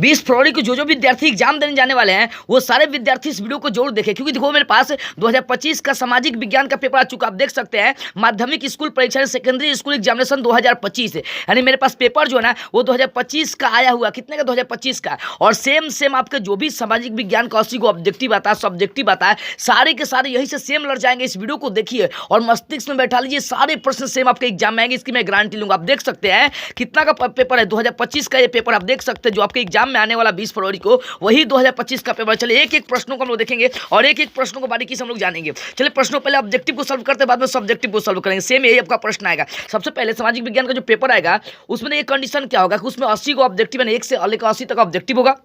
20 फरवरी को जो विद्यार्थी एग्जाम देने जाने वाले हैं वो सारे विद्यार्थी इस वीडियो को जरूर देखें, क्योंकि देखो मेरे पास 2025 का सामाजिक विज्ञान का पेपर आ चुका, आप देख सकते हैं माध्यमिक स्कूल परीक्षा सेकेंडरी स्कूल एग्जामिनेशन 2025 है, यानी मेरे पास पेपर जो है ना वो 2025 का आया हुआ, कितने का 2025 का। और सेम आपके जो भी सामाजिक विज्ञान का 80 को ऑब्जेक्टिव आता है सब्जेक्टिव आता है, सारे के सारे यही से सेम लड़ जाएंगे। इस वीडियो को देखिए और मस्तिष्क में बैठा लीजिए, सारे प्रश्न सेम आपके एग्जाम में आएंगे, इसकी मैं गारंटी लूंगा। आप देख सकते हैं कितना का पेपर है, 2025 का ये पेपर आप देख सकते हैं जो आपके एग्जाम में आने वाला 20 फरवरी को, वही 2025 का पेपर। चलिए एक एक प्रश्नों को हम लोग देखेंगे और एक एक प्रश्नों को बारीकी से हम लोग जानेंगे। चलिए प्रश्नों पहले ऑब्जेक्टिव को सॉल्व करते हैं, बाद में सब्जेक्टिव को सॉल्व करेंगे। सेम यही आपका प्रश्न आएगा। सबसे पहले सामाजिक विज्ञान का जो पेपर आएगा उसमें एक कंडीशन क्या होगा कि उसमें 80 को ऑब्जेक्टिव, यानी 1 से लेकर 80 तक ऑब्जेक्टिव होगा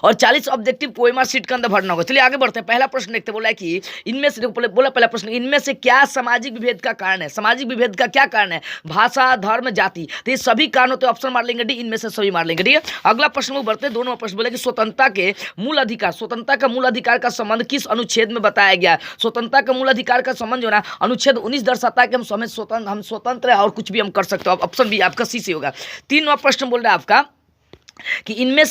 और 40 ऑब्जेक्टिव OMR शीट के अंदर भरना होगा। चलिए आगे बढ़ते हैं। पहला प्रश्न देखते, बोला है कि इनमें से बोला पहला प्रश्न, इनमें से क्या सामाजिक विभेद का कारण है। सामाजिक विभेद का क्या कारण है? भाषा, धर्म, जाति। तो ये सभी कारण होते हैं, ऑप्शन मार लेंगे डी, इनमें से सभी मार लेंगे। ठीक है, अगला प्रश्न वो बढ़ते हैं। दोनों प्रश्न बोले कि स्वतंत्रता के मूल अधिकार, स्वतंत्रता का मूल अधिकार का संबंध किस अनुच्छेद में बताया गया? स्वतंत्रता का मूल अधिकार का संबंध जो है ना अनुच्छेद 19 दर्शाता है कि हम स्वतंत्र है और कुछ भी हम कर सकते हो। ऑप्शन बी आपका सी से होगा। 3वां प्रश्न बोल रहा है आपका कि इनमें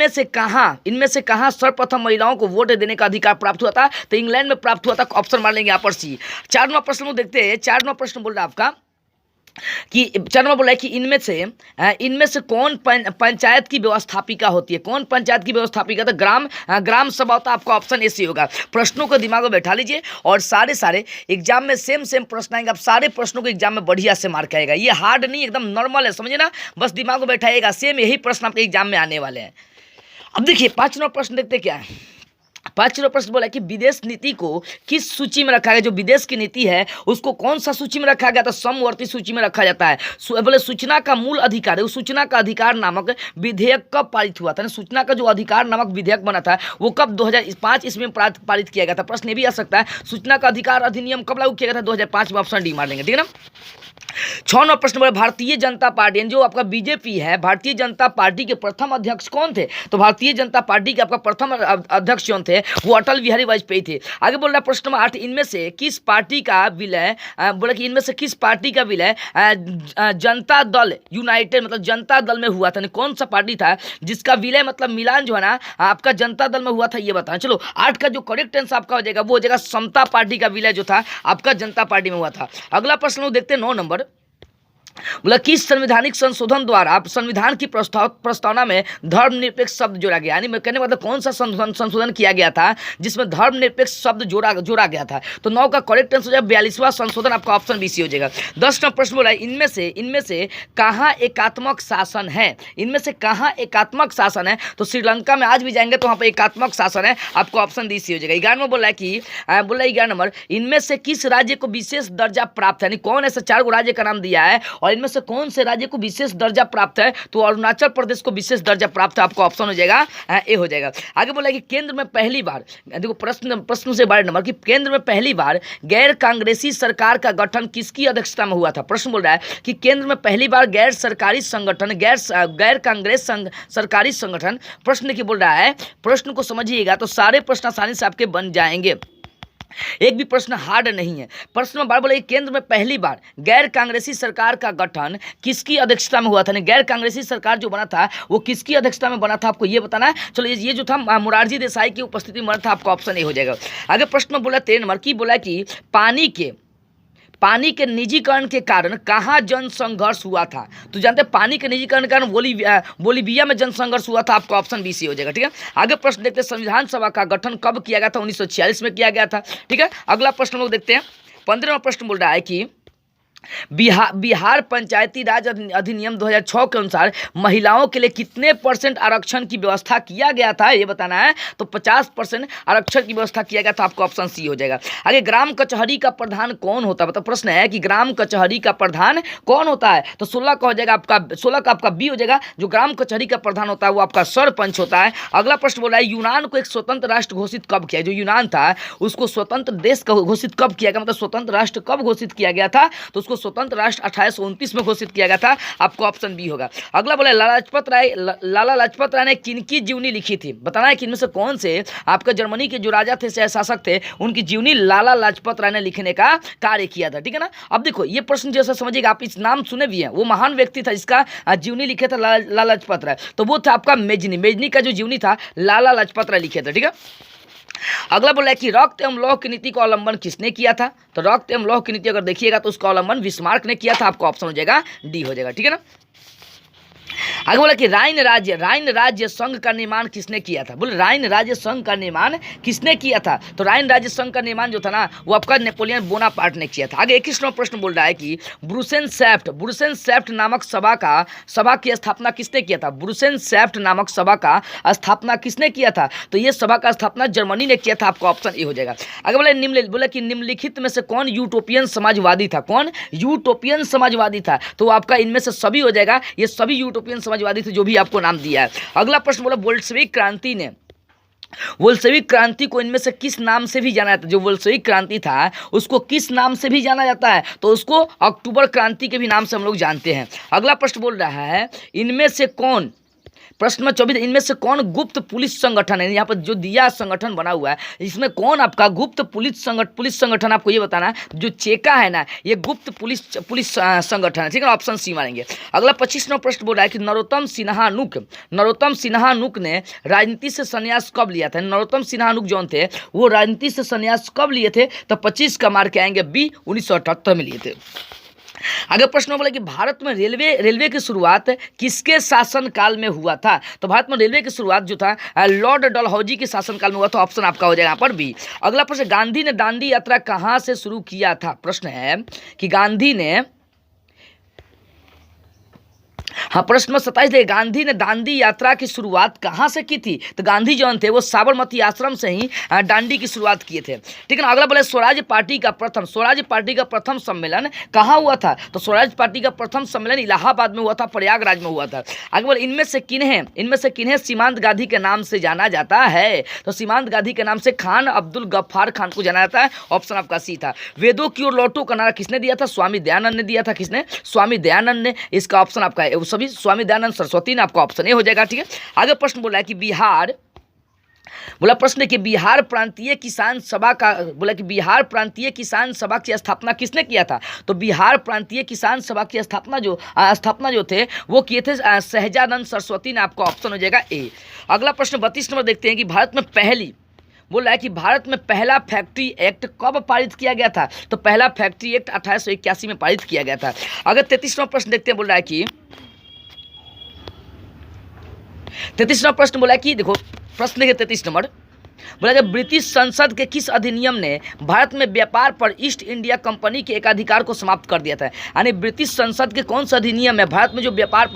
से कहां सर्वप्रथम महिलाओं को वोट देने का अधिकार प्राप्त हुआ था? तो इंग्लैंड में प्राप्त हुआ था, ऑप्शन मार लेंगे यहाँ पर सी। 4वां प्रश्न वो देखते हैं। 4वां प्रश्न बोल रहा है आपका कि 4वां बोला है कि इनमें से कौन पंचायत की व्यवस्थापिका होती है? कौन पंचायत की व्यवस्थापिका? तो ग्राम सभा होता है, आपका ऑप्शन ए सी होगा। प्रश्नों को दिमाग में बैठा लीजिए और सारे एग्जाम में सेम प्रश्न आएंगे। आप सारे प्रश्नों को एग्जाम में बढ़िया से मार्क आएगा। ये हार्ड नहीं, एकदम नॉर्मल है, समझे ना, बस दिमाग में बैठाइएगा। सेम यही प्रश्न आपके एग्जाम में आने वाले हैं। अब देखिए 5वां प्रश्न देखते क्या है। 5वां प्रश्न बोला कि विदेश नीति को किस सूची में रखा गया? जो विदेश की नीति है उसको कौन सा सूची में रखा गया? तो समवर्ती सूची में रखा जाता है। बोले सूचना का मूल अधिकार है, सूचना का अधिकार नामक विधेयक कब पारित हुआ था? सूचना का जो अधिकार नामक विधेयक बना था वो कब 2005 ईस्वी में पारित किया गया था? प्रश्न ये भी आ सकता है सूचना का अधिकार अधिनियम कब लागू किया गया था? 2005 में, ऑप्शन डी मार लेंगे। ठीक है ना। 6वां प्रश्न बोला भारतीय जनता पार्टी, जो आपका बीजेपी है, भारतीय जनता पार्टी के प्रथम अध्यक्ष कौन थे? तो भारतीय जनता पार्टी के आपका प्रथम अध्यक्ष कौन थे? वो अटल बिहारी वाजपेयी थे। आगे बोल रहा है प्रश्न नंबर 8, इनमें से किस पार्टी का विलय, बोला कि इनमें से किस पार्टी का विलय जनता दल यूनाइटेड मतलब जनता दल में हुआ था? कौन सा पार्टी था जिसका विलय मतलब मिलान जो है ना आपका जनता दल में हुआ था, ये बताएं। चलो 8 का जो करेक्ट आंसर आपका हो जाएगा वो हो जाएगा समता पार्टी का विलय जो था आपका जनता पार्टी में हुआ था। अगला प्रश्न देखते हैं 9 नंबर। बोला किस संवैधानिक संशोधन द्वारा संविधान की प्रस्तावना में धर्मनिरपेक्ष शब्द जोड़ा गया? यानी मैं कहने मतलब कौन सा संशोधन किया गया था जिसमें धर्मनिरपेक्ष शब्द जोड़ा गया था? तो 9 का करेक्ट आंसर हो जाएगा 42वां संशोधन, आपका ऑप्शन बी सी हो जाएगा। 10वां प्रश्न बोला इनमें से कहाँ एकात्मक शासन है? इनमें से कहाँ एकात्मक शासन है? तो श्रीलंका में आज भी जाएंगे तो वहाँ पर एकात्मक शासन है, आपको ऑप्शन डी सी हो जाएगा। 11वां बोला है कि 11 नंबर, इनमें से किस राज्य को विशेष दर्जा प्राप्त है? यानी कौन ऐसा 4 राज्य का नाम दिया है और इनमें से कौन से राज्य को विशेष दर्जा प्राप्त है? तो अरुणाचल प्रदेश को विशेष दर्जा प्राप्त है, आपका ऑप्शन हो जाएगा ए हो जाएगा। आगे बोला कि केंद्र में पहली बार, देखो प्रश्न से 12 नंबर कि केंद्र में पहली बार गैर कांग्रेसी सरकार का गठन किसकी अध्यक्षता में हुआ था? प्रश्न बोल रहा है कि केंद्र में पहली बार गैर सरकारी संगठन गैर कांग्रेस सरकारी संगठन, प्रश्न की बोल रहा है, प्रश्न को समझिएगा तो सारे प्रश्न आसानी से आपके बन जाएंगे, एक भी प्रश्न हार्ड नहीं है। प्रश्न नंबर 12 बोले केंद्र में पहली बार गैर कांग्रेसी सरकार का गठन किसकी अध्यक्षता में हुआ था? गैर कांग्रेसी सरकार जो बना था वो किसकी अध्यक्षता में बना था, आपको ये बताना है। चलो ये जो था मोरारजी देसाई की उपस्थिति में बना था, आपका ऑप्शन ए हो जाएगा। आगे प्रश्न में बोला 13 नंबर की बोला कि पानी के निजीकरण के कारण कहाँ जन संघर्ष हुआ था? तो जानते हैं पानी के निजीकरण के कारण बोलीविया में जन संघर्ष हुआ था, आपका ऑप्शन बी सी हो जाएगा। ठीक है, आगे प्रश्न देखते हैं संविधान सभा का गठन कब किया गया था? 1946 में किया गया था। ठीक है, अगला प्रश्न लोग देखते हैं 15वां प्रश्न बोल रहा है कि बिहार पंचायती राज अधिनियम 2006 के अनुसार महिलाओं के लिए कितने % आरक्षण की व्यवस्था किया गया था, ये बताना है। तो 50% आरक्षण की व्यवस्था किया गया था, आपको ऑप्शन सी हो जाएगा। आगे ग्राम कचहरी का प्रधान कौन होता है? मतलब प्रश्न है कि ग्राम कचहरी का प्रधान कौन होता है? तो 16 का हो जाएगा आपका, 16 का आपका बी हो जाएगा। जो ग्राम कचहरी का प्रधान होता है वो आपका सरपंच होता है। अगला प्रश्न बोला है यूनान को एक स्वतंत्र राष्ट्र घोषित कब किया? जो यूनान था उसको स्वतंत्र देश घोषित कब किया गया, मतलब स्वतंत्र राष्ट्र कब घोषित किया गया था? तो उसको को स्वतंत्र राष्ट्र 1829 में घोषित किया गया था, आपको ऑप्शन बी होगा। अगला बोला लाला लाजपत राय ने किनकी जीवनी लिखी थी, बताना है कि इनमें से कौन से आपका जर्मनी के जो राजा थे, शासक थे, उनकी जीवनी लाला लाजपत राय ने लिखने का कार्य किया था, ठीक है ना। अब देखो ये प्रश्न जैसा समझिएगा, आप इस नाम सुने भी हैं, वो महान व्यक्ति था जिसका जीवनी लिखे था लाला लाजपत राय, तो वो था आपका मेजनी का जो जीवनी था लाला लाजपत राय लिखे थे, ठीक है। अगला बोला है कि रक्त एवं लौह की नीति का अवलंबन किसने किया था, तो रक्त एवं लौह की नीति अगर देखिएगा तो उसका अवलंबन बिस्मार्क ने किया था, आपका ऑप्शन हो जाएगा डी हो जाएगा, ठीक है ना। आगे बोला कि राइन राज्य संघ का निर्माण किसने किया था, बोले राइन राज्य संघ का निर्माण किसने किया था, तो राइन राज्य संघ का निर्माण जो था ना वो आपका नेपोलियन बोनापार्ट ने किया था। आगे 21वां प्रश्न बोल रहा है कि ब्रुसेनसेफ्ट नामक सभा की स्थापना किसने किया था, ब्रुसेनसेफ्ट नामक सभा का स्थापना किसने किया था, तो ये सभा का स्थापना जर्मनी ने किया था, आपका ऑप्शन ए हो जाएगा। आगे बोला कि निम्नलिखित में से कौन यूटोपियन समाजवादी था, कौन यूटोपियन समाजवादी था, तो आपका इनमें से सभी हो जाएगा, ये सभी यूटोपियन समाजवादी थे जो भी आपको नाम दिया है। अगला प्रश्न बोला बोल्शेविक क्रांति को इनमें से किस नाम से भी जाना जाता है, जो बोल्शेविक क्रांति था उसको किस नाम से भी जाना जाता है, तो उसको अक्टूबर क्रांति के भी नाम से हम लोग जानते हैं। अगला प्रश्न बोल रहा है इनमें से कौन, प्रश्न 24, इनमें से कौन गुप्त पुलिस संगठन है, यहाँ पर जो दिया संगठन बना हुआ है इसमें कौन आपका गुप्त पुलिस संगठन, आपको ये बताना है, जो चेका है ना ये गुप्त पुलिस संगठन है, ठीक है, ऑप्शन सी मारेंगे। अगला 25वां प्रश्न बोल रहा है कि नरोत्तम सिन्हा नुक ने राजनीति से संन्यास कब लिया था, नरोत्तम सिन्हा नुक जो थे वो राजनीति से संन्यास कब लिए थे, तो 25 का मार्क आएंगे बी, 1978 में लिए थे। आगे प्रश्न बोला कि भारत में रेलवे की शुरुआत किसके शासनकाल में हुआ था, तो भारत में रेलवे की शुरुआत जो था लॉर्ड डलहौजी के शासनकाल में हुआ था, ऑप्शन आपका हो जाएगा यहाँ पर बी। अगला प्रश्न गांधी ने दांडी यात्रा कहाँ से शुरू किया था, प्रश्न है कि गांधी ने, हाँ प्रश्न 27 देखिए, गांधी ने दांडी यात्रा की शुरुआत कहाँ से की थी, तो गांधी जो थे वो साबरमती आश्रम से ही दांडी की शुरुआत किए थे, ठीक है ना। अगला बोले स्वराज पार्टी का प्रथम सम्मेलन कहाँ हुआ था, तो स्वराज पार्टी का प्रथम सम्मेलन इलाहाबाद में हुआ था, प्रयागराज में हुआ था। आगे बोले इनमें से किन्हें सीमांत गांधी के नाम से जाना जाता है, तो सीमांत गांधी के नाम से खान अब्दुल गफ्फार खान को जाना जाता है, ऑप्शन आपका सी था। वेदों की ओर लौटो का नारा किसने दिया था, स्वामी दयानंद ने दिया था, किसने, स्वामी दयानंद ने, इसका ऑप्शन आपका है सभी स्वामी दयानंद सरस्वती ने, आपका ऑप्शन ए हो जाएगा, ठीक है। आगे प्रश्न बोला है कि बिहार प्रांतीय किसान सभा की स्थापना किसने किया था, तो बिहार प्रांतीय किसान सभा की स्थापना जो थे वो किए थे सहजानंद सरस्वती ने, आपका ऑप्शन हो जाएगा ए। अगला प्रश्न 32 नंबर देखते हैं कि भारत में पहला फैक्ट्री एक्ट कब पारित किया गया था, तो पहला फैक्ट्री एक्ट 1881 में पारित किया गया था। अगर 33वां प्रश्न देखते हैं, बोल रहा है कि 33वां प्रश्न बोला कि देखो प्रश्न देखिए 33 नंबर बोला कि ब्रिटिश संसद के किस अधिनियम ने भारत में व्यापार पर ईस्ट इंडिया कंपनी के एकाधिकार को समाप्त कर दिया था, यानी ब्रिटिश संसद के कौन सा अधिनियम है भारत में जो व्यापार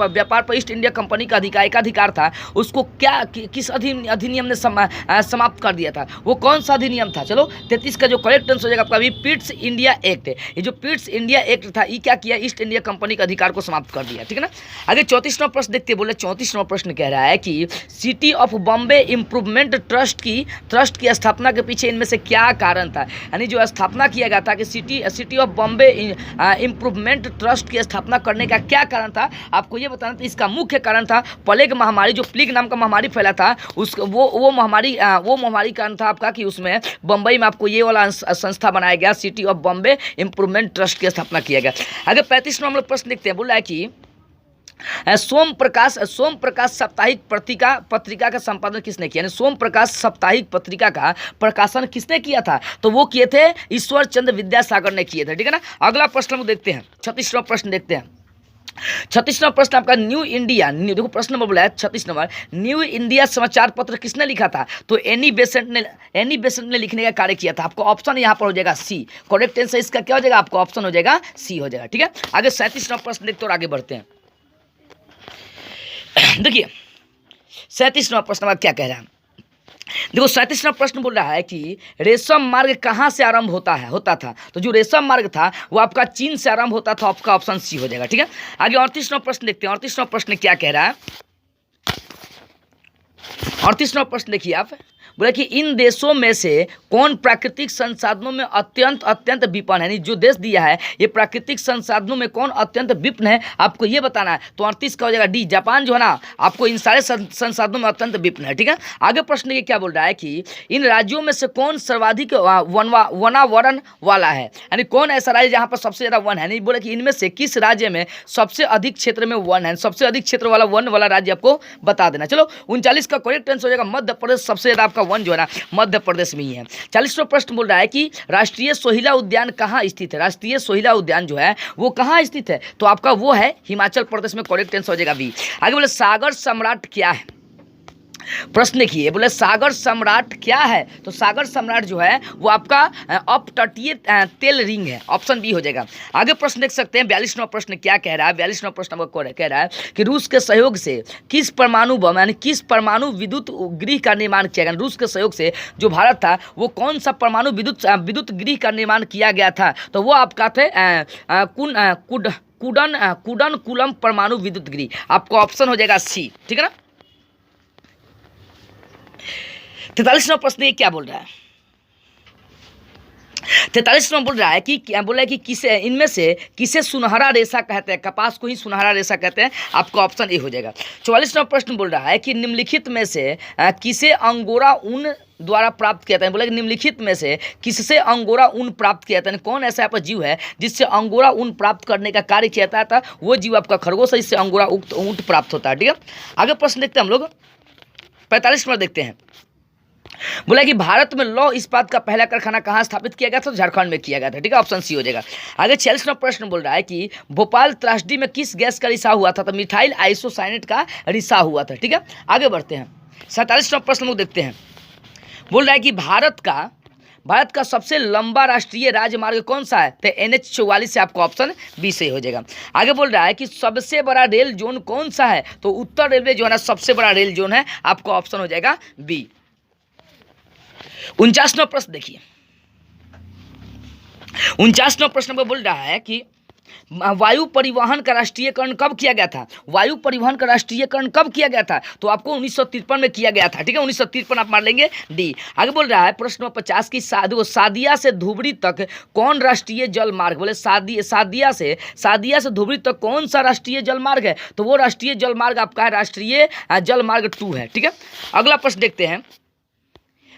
पर ईस्ट इंडिया कंपनी का एकाधिकार था उसको किस अधिनियम ने समाप्त कर दिया था, वो कौन सा अधिनियम था। चलो 33 का जो करेक्ट आंसर हो जाएगा आपका भी पिट्स इंडिया एक्ट। ये जो पिट्स इंडिया एक्ट था ये क्या किया, ईस्ट इंडिया कंपनी का अधिकार को समाप्त कर दिया, ठीक है ना। आगे 34वां प्रश्न देखते हैं, बोले 34वां प्रश्न कह रहा है कि city of Bombay improvement trust की स्थापना के पीछे इनमें से क्या कारण था, यानी जो स्थापना किया गया था कि city of Bombay improvement trust की स्थापना करने का क्या कारण था, आपको ये बताना था। इसका मुख्य कारण था प्लेग महामारी, जो प्लेग नाम का महामारी फैला था वो महामारी कारण था आपका कि उसमें बम्बई में आपको ये वाला संस्था बनाया गया, city of Bombay improvement trust की स्थापना किया गया। आगे 35वां हम लोग प्रश्न देखते हैं, बोल रहा है कि सोम प्रकाश साप्ताहिक पत्रिका का संपादन किसने किया, सोम प्रकाश साप्ताहिक पत्रिका का प्रकाशन किसने किया था, तो वो किए थे ईश्वर चंद्र विद्यासागर ने किए थे, ठीक है ना। अगला प्रश्न हम देखते हैं 36वां प्रश्न देखते हैं। 36वां प्रश्न आपका न्यू इंडिया, देखो प्रश्न नंबर बोला है 36 नंबर, न्यू इंडिया समाचार पत्र किसने लिखा था, तो एनी बेसेंट ने लिखने का कार्य किया था। आपको ऑप्शन यहाँ पर हो जाएगा सी, करेक्ट आंसर इसका क्या हो जाएगा, आपको ऑप्शन हो जाएगा सी हो जाएगा, ठीक है। आगे 37वां प्रश्न देखते और आगे बढ़ते हैं। देखिए 37वां प्रश्न क्या कह रहा है, देखो 37वां प्रश्न बोल रहा है कि रेशम मार्ग कहाँ से आरंभ होता था, तो जो रेशम मार्ग था वो आपका चीन से आरंभ होता था, आपका ऑप्शन सी हो जाएगा, ठीक है। आगे 38वां प्रश्न देखते हैं। 38वां प्रश्न क्या कह रहा है, 38वां प्रश्न देखिए आप, बोले कि इन देशों में से कौन प्राकृतिक संसाधनों में अत्यंत अत्यंत विपन्न है, यानी जो देश दिया है ये प्राकृतिक संसाधनों में कौन अत्यंत विपन्न है आपको ये बताना है। तो 38 का हो जाएगा डी, जापान जो है ना आपको इन सारे संसाधनों में अत्यंत विपन्न है। ठीक है, आगे प्रश्न ये क्या बोल रहा है कि इन राज्यों में से कौन सर्वाधिक वनावरण वाला है, यानी कौन ऐसा राज्य जहां पर सबसे ज्यादा वन है। नहीं बोले कि इनमें से किस राज्य में सबसे अधिक क्षेत्र में वन है, सबसे अधिक क्षेत्र वाला वन वाला राज्य आपको बता देना। चलो 39 का करेक्ट आंसर हो जाएगा मध्य प्रदेश, सबसे ज्यादा आपका वन जो है ना मध्य प्रदेश में ही है। 40वां प्रश्न बोल रहा है कि राष्ट्रीय सोहिला उद्यान कहाँ स्थित है, राष्ट्रीय सोहिला उद्यान जो है वो कहाँ स्थित है, तो आपका वो है हिमाचल प्रदेश में, करेक्ट आंसर हो जाएगा बी। आगे बोले सागर सम्राट क्या है, प्रश्न देखिए बोले सागर सम्राट क्या है, तो सागर सम्राट जो है वो आपका अपतटीय तेल रिंग है, ऑप्शन बी हो जाएगा। आगे प्रश्न देख सकते हैं 42वां प्रश्न क्या कह रहा है। 42वां प्रश्न आपको कह रहा है कि रूस के सहयोग से किस परमाणु बम यानी किस परमाणु विद्युत गृह का निर्माण किया गया, रूस के सहयोग से जो भारत था वो कौन सा परमाणु विद्युत गृह का निर्माण किया गया था, तो वो आपका थे कुडनकुलम परमाणु विद्युत गृह, आपको ऑप्शन हो जाएगा सी। ठीक है ना। 43वां प्रश्न ये क्या बोल रहा है, 43वां बोल रहा है कि क्या बोला है कि किसे इनमें से किसे सुनहरा रेशा कहते हैं, कपास को ही सुनहरा रेशा कहते हैं, आपका ऑप्शन ए हो जाएगा। 44वां प्रश्न बोल रहा है कि निम्नलिखित में से किसे अंगोरा ऊन द्वारा प्राप्त किया था, बोला कि निम्नलिखित में से किससे अंगोरा ऊन प्राप्त किया था, कौन ऐसा आपका जीव है जिससे अंगोरा ऊन प्राप्त करने का कार्य किया था, वो जीव आपका खरगोश है, इससे अंगोरा ऊन प्राप्त होता है। ठीक है, आगे प्रश्न देखते हैं हम लोग 45वां देखते हैं। बोला कि भारत में लौह इस्पात का पहला कारखाना कहाँ स्थापित किया गया था, तो झारखंड में किया गया था। ठीक है, ऑप्शन सी हो जाएगा। आगे 46वां प्रश्न बोल रहा है कि भोपाल त्रासदी में किस गैस का रिसाव हुआ था, तो मिथाइल आइसोसाइनेट का रिसाव हुआ था। ठीक है, आगे बढ़ते हैं 47वां प्रश्न लोग देखते हैं। बोल रहा है कि भारत का सबसे लंबा राष्ट्रीय राजमार्ग कौन सा है, तो NH-44 से आपको ऑप्शन बी से हो जाएगा। आगे बोल रहा है कि सबसे बड़ा रेल जोन कौन सा है, तो उत्तर रेलवे जो है ना सबसे बड़ा रेल जोन है, आपको ऑप्शन हो जाएगा बी। 49वां प्रश्न देखिए, 49वां प्रश्न में बोल रहा है कि वायु परिवहन का राष्ट्रीयकरण कब किया गया था, वायु परिवहन का राष्ट्रीयकरण कब किया गया था, तो आपको 1953 में किया गया था। ठीक है, 1953 आप मार लेंगे डी। आगे बोल रहा है प्रश्न 50 की सादिया से धुबरी तक कौन राष्ट्रीय जल मार्ग, बोले सादिया से धुबरी तक कौन सा राष्ट्रीय जल मार्ग है, तो वो राष्ट्रीय जल मार्ग आपका है राष्ट्रीय जल मार्ग 2 है। ठीक है, अगला प्रश्न देखते हैं।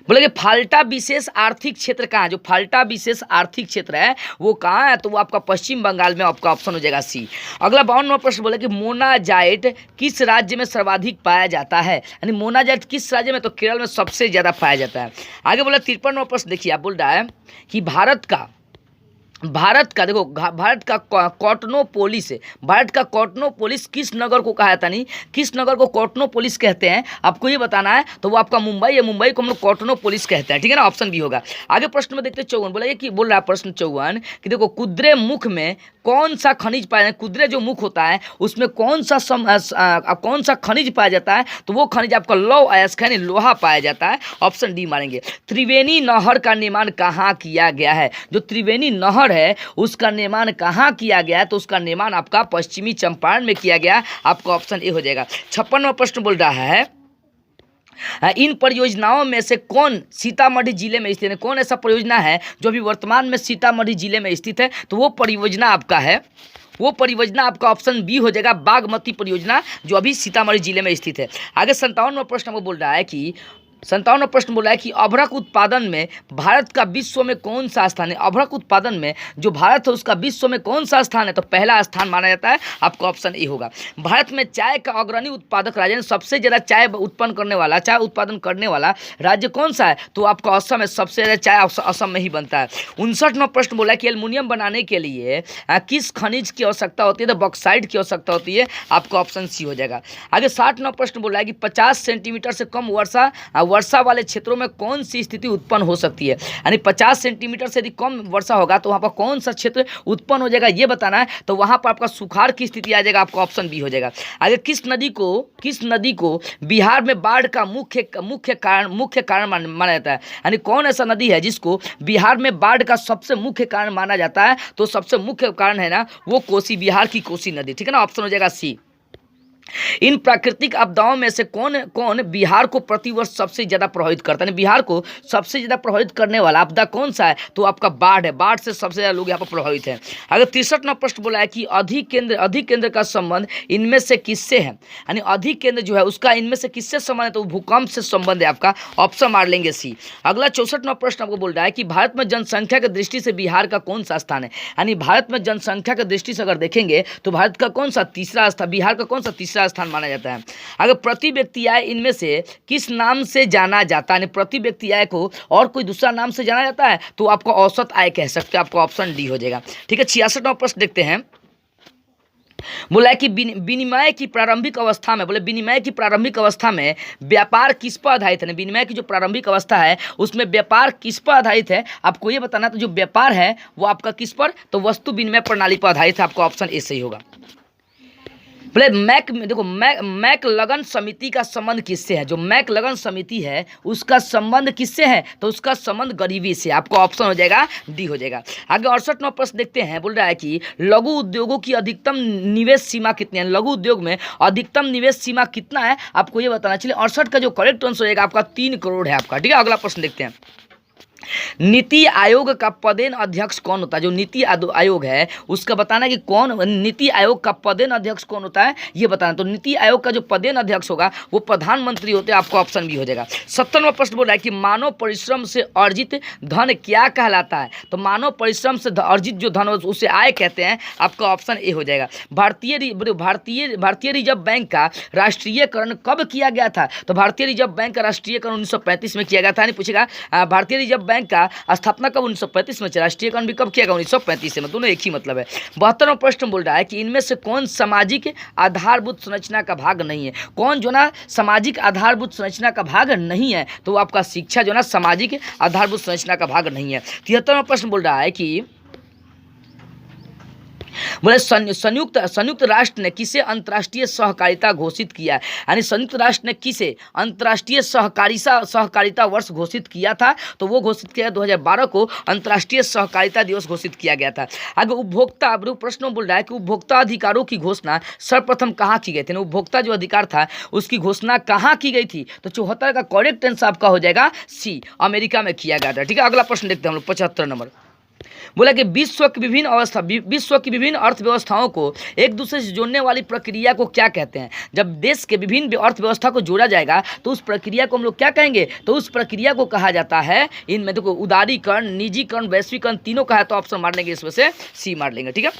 बोले कि फाल्टा विशेष आर्थिक क्षेत्र कहाँ है, जो फाल्टा विशेष आर्थिक क्षेत्र है वो कहाँ है, तो वो आपका पश्चिम बंगाल में, आपका ऑप्शन हो जाएगा सी। अगला 52वां प्रश्न बोले कि मोनाजाइट किस राज्य में सर्वाधिक पाया जाता है, यानी मोनाजाइट किस राज्य में, तो केरल में सबसे ज्यादा पाया जाता है। आगे बोला 53वां प्रश्न देखिए, आप बोल रहा है कि भारत का देखो भारत का कॉटनोपोलिस किस नगर को कहा जाता है, नहीं किस नगर को कॉटनोपोलिस कहते हैं, आपको ये बताना है, तो वो आपका मुंबई है, मुंबई को हम लोग कॉटनोपोलिस कहते हैं। ठीक है ना, ऑप्शन बी होगा। आगे प्रश्न में देखते हैं 54, बोला कि बोल रहा है प्रश्न 54 कि देखो कुद्रे मुख में कौन सा खनिज पाया जाता है, कुद्रे जो मुख होता है उसमें कौन सा खनिज पाया जाता है, तो वो खनिज आपका लौह अयस्क यानी लोहा पाया जाता है, ऑप्शन डी मारेंगे। त्रिवेणी नहर का निर्माण कहाँ किया गया है, जो त्रिवेणी नहर है उसका निर्माण कहाँ किया गया है, तो उसका निर्माण आपका पश्चिमी चंपारण में किया गया, आपका ऑप्शन ए हो जाएगा। 56वां प्रश्न बोल रहा है इन परियोजनाओं में से कौन सीतामढ़ी जिले में स्थित है, कौन ऐसा परियोजना है जो अभी वर्तमान में सीतामढ़ी जिले में स्थित है, तो वो परियोजना आपका ऑप्शन बी हो जाएगा, बागमती परियोजना जो अभी सीतामढ़ी जिले में स्थित है। आगे 57वां प्रश्न को बोल रहा है कि 57वां प्रश्न बोला है कि अभ्रक उत्पादन में भारत का विश्व में कौन सा स्थान है, अभ्रक उत्पादन में जो भारत है उसका विश्व में कौन सा स्थान है, तो पहला स्थान माना जाता है, आपका ऑप्शन ए होगा। भारत में चाय का अग्रणी उत्पादक राज्य, सबसे ज़्यादा चाय उत्पादन करने वाला राज्य कौन सा है, तो आपका असम है, सबसे ज़्यादा चाय असम में ही बनता है। 59वां प्रश्न बोला कि एल्युमिनियम बनाने के लिए किस खनिज की आवश्यकता होती है, तो बॉक्साइट की आवश्यकता होती है, आपका ऑप्शन सी हो जाएगा। आगे 60वां प्रश्न बोला है कि 50 सेंटीमीटर से कम वर्षा वाले क्षेत्रों में कौन सी स्थिति उत्पन्न हो सकती है, यानी 50 सेंटीमीटर से यदि कम वर्षा होगा तो वहाँ पर कौन सा क्षेत्र उत्पन्न हो जाएगा, ये बताना है, तो वहाँ पर आपका सुखाड़ की स्थिति आ जाएगा, आपका ऑप्शन बी हो जाएगा। आगे किस नदी को बिहार में बाढ़ का मुख्य कारण माना जाता है, यानी कौन ऐसा नदी है जिसको बिहार में बाढ़ का सबसे मुख्य कारण माना जाता है, तो सबसे मुख्य कारण है ना वो कोसी, बिहार की कोसी नदी। ठीक है ना, ऑप्शन हो जाएगा सी। इन प्राकृतिक आपदाओं में से कौन कौन बिहार को प्रतिवर्ष सबसे ज़्यादा प्रभावित करता है? बिहार को सबसे ज़्यादा प्रभावित करने वाला आपदा कौन सा है? तो आपका बाढ़ है। बाढ़ से सबसे ज़्यादा लोग यहाँ पर प्रभावित हैं। अगर 63वां प्रश्न बोला है कि अधिक केंद्र का संबंध इनमें से किससे है, यानी अधिक केंद्र जो है उसका इनमें से किससे संबंध है? तो भूकंप से संबंध है आपका, ऑप्शन मार लेंगे सी। अगला 64वां प्रश्न आपको बोल रहा है कि भारत में जनसंख्या की दृष्टि से बिहार का कौन सा स्थान है? यानी भारत में जनसंख्या की दृष्टि से अगर देखेंगे तो भारत का कौन सा तीसरा स्थान, बिहार का कौन सा तीसरा स्थान माना जाता है। अगर प्रति व्यक्ति आय इनमें से किस नाम से जाना जाता है? प्रति व्यक्ति आय को और कोई दूसरा नाम से जाना जाता है तो आपको औसत आय कह सकते हैं, आपका ऑप्शन डी हो जाएगा। ठीक है, 66वां प्रश्न देखते हैं। बोला है कि विनिमय की प्रारंभिक अवस्था में, बोले विनिमय की प्रारंभिक अवस्था में व्यापार किस पर आधारित है? विनिमय की जो प्रारंभिक अवस्था है उसमें व्यापार किस पर आधारित है आपको ये बताना। तो जो व्यापार है वो आपका किस पर? तो वस्तु विनिमय प्रणाली पर आधारित है। आपका ऑप्शन ए सही होगा। बोले मैकलगन समिति का संबंध किससे है? जो मैकलगन समिति है उसका संबंध किससे है? तो उसका संबंध गरीबी से। आपका ऑप्शन हो जाएगा डी हो जाएगा। आगे 68वां प्रश्न देखते हैं। बोल रहा है कि लघु उद्योगों की अधिकतम निवेश सीमा कितनी है? लघु उद्योग में अधिकतम निवेश सीमा कितना है आपको ये बताना। चलिए 68 का जो करेक्ट आंसर होगा आपका 3 करोड़ है आपका। ठीक है, अगला प्रश्न देखते हैं। नीति आयोग का पदेन अध्यक्ष कौन होता है? जो नीति आयोग है उसका बताना कि कौन, नीति आयोग का पदेन अध्यक्ष कौन होता है ये बताना। तो नीति आयोग का जो पदेन अध्यक्ष होगा वो प्रधानमंत्री होते हैं। आपको ऑप्शन बी हो जाएगा। 70वां प्रश्न बोल रहा है कि मानव परिश्रम से अर्जित धन क्या कहलाता है? तो मानव परिश्रम से अर्जित जो धन उसे आय कहते हैं। आपका ऑप्शन ए हो जाएगा। भारतीय रिजर्व बैंक का राष्ट्रीयकरण कब किया गया था? तो भारतीय रिजर्व बैंक का राष्ट्रीयकरण 1935 में किया गया था। नहीं पूछेगा भारतीय रिजर्व बैंक का स्थापना कब? 1935 में। राष्ट्रीयकरण भी कब किया गया? 1935 में। दोनों एक ही मतलब है। 72वां प्रश्न बोल रहा है कि इनमें से कौन सामाजिक आधारभूत संरचना का भाग नहीं है? कौन जो ना सामाजिक आधारभूत संरचना का भाग नहीं है? तो आपका शिक्षा जो ना सामाजिक आधारभूत संरचना का भाग नहीं है। 73वां प्रश्न बोल रहा है कि बोले संयुक्त राष्ट्र ने किसे अंतर्राष्ट्रीय सहकारिता घोषित किया है? यानी संयुक्त राष्ट्र ने किसे अंतर्राष्ट्रीय सहकारिता वर्ष घोषित किया था? तो वो घोषित किया 2012 को अंतर्राष्ट्रीय सहकारिता दिवस घोषित किया गया था। आगे उपभोक्ता प्रश्न बोल रहा है कि उपभोक्ता अधिकारों की घोषणा सर्वप्रथम कहाँ की गई थी? उपभोक्ता जो अधिकार था उसकी घोषणा कहाँ की गई थी? तो 74 का करेक्ट आंसर आपका हो जाएगा सी, अमेरिका में किया गया था। ठीक है, अगला प्रश्न देखते हैं हम लोग 75 नंबर। बोला कि विश्व की विभिन्न अर्थव्यवस्थाओं को एक दूसरे से जोड़ने वाली प्रक्रिया को क्या कहते हैं? जब देश के विभिन्न अर्थव्यवस्था को जोड़ा जाएगा तो उस प्रक्रिया को हम लोग क्या कहेंगे? तो उस प्रक्रिया को कहा जाता है, इनमें देखो उदारीकरण, निजीकरण, वैश्वीकरण तीनों का है। तो ऑप्शन मार लेंगे, इसमें से सी मार लेंगे। ठीक है,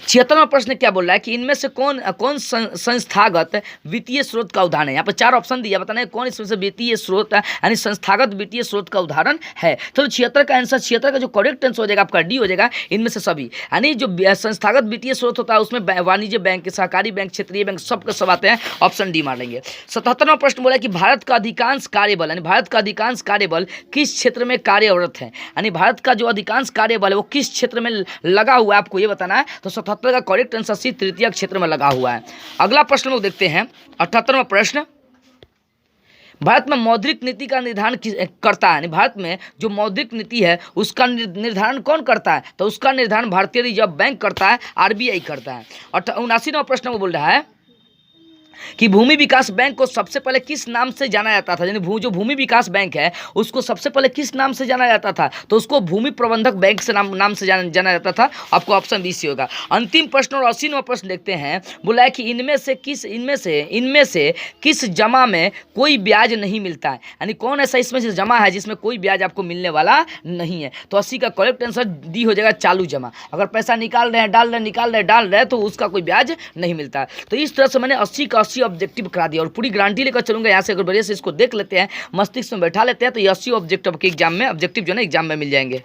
76वां प्रश्न क्या बोल रहा है कि इनमें से कौन संस्थागत वित्तीय स्रोत का उदाहरण है? यहाँ पर 4 ऑप्शन दिया, बताना है कौन इसमें से वित्तीय स्रोत यानी संस्थागत वित्तीय स्रोत का उदाहरण है। तो 76 का आंसर, 76 का जो करेक्ट आंसर हो जाएगा आपका डी हो जाएगा। इनमें से सभी, यानी जो संस्थागत वित्तीय स्रोत होता है उसमें वाणिज्य बैंक, सहकारी बैंक, क्षेत्रीय बैंक सबके सब आते हैं। ऑप्शन डी मार लेंगे। 77वां प्रश्न बोला कि भारत का अधिकांश कार्यबल, यानी भारत का अधिकांश कार्यबल किस क्षेत्र में कार्यरत है? यानी भारत का जो अधिकांश कार्यबल है वो किस क्षेत्र में लगा हुआ है आपको ये बताना है। तो 77 का करेक्ट आंसर सी, तृतीय क्षेत्र में लगा हुआ है। अगला प्रश्न लोग देखते हैं 78वां प्रश्न। भारत में मौद्रिक नीति का निर्धारण करता है? भारत में जो मौद्रिक नीति है उसका निर्धारण कौन करता है? तो उसका निर्धारण भारतीय रिजर्व बैंक करता है, आरबीआई करता है। 79वां प्रश्न वो बोल रहा है कि भूमि विकास बैंक को सबसे पहले किस नाम से जाना जाता था? यानी जो भूमि विकास बैंक है उसको सबसे पहले किस नाम से जाना जाता था? तो उसको भूमि प्रबंधक बैंक से नाम से जाना जाता था। आपको ऑप्शन बी सी होगा। अंतिम प्रश्न और 80वां प्रश्न देखते हैं। बोला है कि इनमें से किस जमा में कोई ब्याज नहीं मिलता है? यानी कौन ऐसा इसमें से जमा है जिसमें कोई ब्याज आपको मिलने वाला नहीं है? तो 80 का करेक्ट आंसर डी हो जाएगा, चालू जमा। अगर पैसा निकाल रहे हैं, डाल रहे हैं तो उसका कोई ब्याज नहीं मिलता। तो इस तरह से मैंने 80 का 80 ऑब्जेक्टिव करा दिया और पूरी गारंटी लेकर चलूंगा यहाँ से। अगर बढ़िया से इसको देख लेते हैं, मस्तिष्क में बैठा लेते हैं तो ये 80 ऑब्जेक्टिव के एग्जाम में, ऑब्जेक्टिव जो है एग्जाम में मिल जाएंगे।